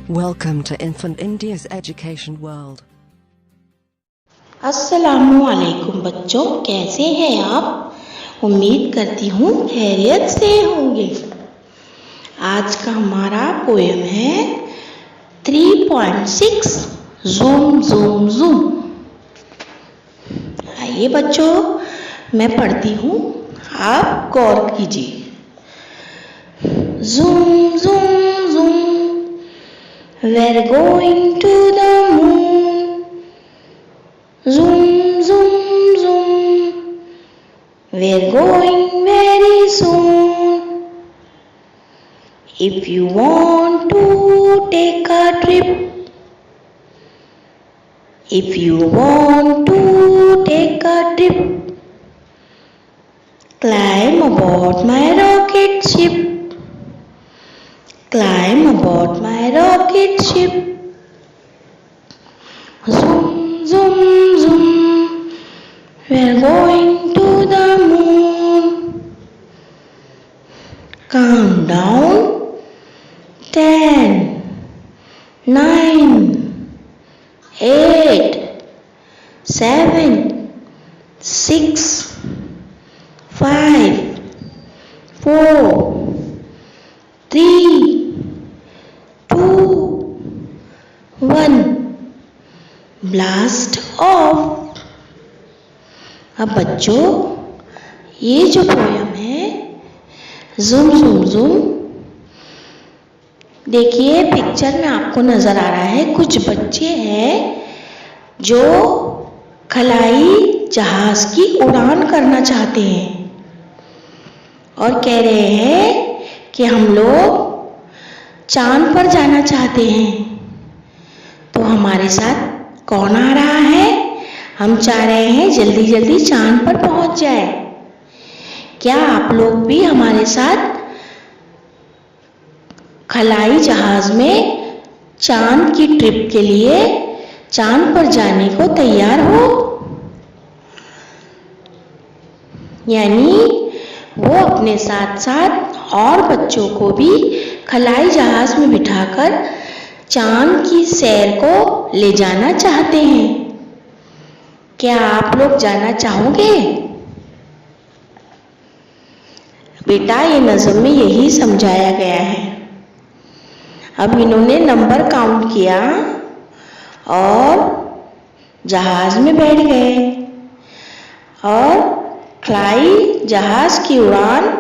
Welcome to Infant India's Education World. अस्सलामुअलैकुम बच्चों, कैसे हैं आप? उम्मीद करती हूँ खैरियत से होंगे। आज का हमारा पोएम है 3.6 ज़ूम ज़ूम ज़ूम। आइए बच्चों, मैं पढ़ती हूँ, आप गौर कीजिए। Zoom zoom zoom, we're going to the moon. Zoom, zoom, zoom, we're going very soon. If you want to take a trip, if you want to take a trip, climb aboard my rocket ship. Climb aboard my rocket ship. Zoom, zoom, zoom, we're going to the moon. Count down 10, 9, 8, 7, 6, 5, 4, 3, 2, 1. Blast of. अब बच्चों, ये जो poem है zoom zoom zoom, देखिए picture में आपको नजर आ रहा है कुछ बच्चे हैं जो खलाई जहाज की उड़ान करना चाहते हैं और कह रहे हैं कि हम लोग चांद पर जाना चाहते हैं। तो हमारे साथ कौन आ रहा है? हम चाह रहे हैं जल्दी जल्दी चांद पर पहुंच जाए। क्या आप लोग भी हमारे साथ खलाई जहाज में चांद की ट्रिप के लिए चांद पर जाने को तैयार हो? यानी वो अपने साथ साथ और बच्चों को भी खलाई जहाज में बिठाकर चांद की सैर को ले जाना चाहते हैं। क्या आप लोग जाना चाहोगे? बेटा, ये नज़म में यही समझाया गया है। अब इन्होंने नंबर काउंट किया और जहाज में बैठ गए और खलाई जहाज की उड़ान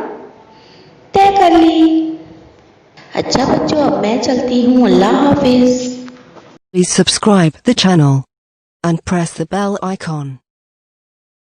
तय कर ली। अच्छा बच्चों, अब मैं चलती हूँ। अल्लाह हाफिज। Please subscribe the channel and press the bell icon.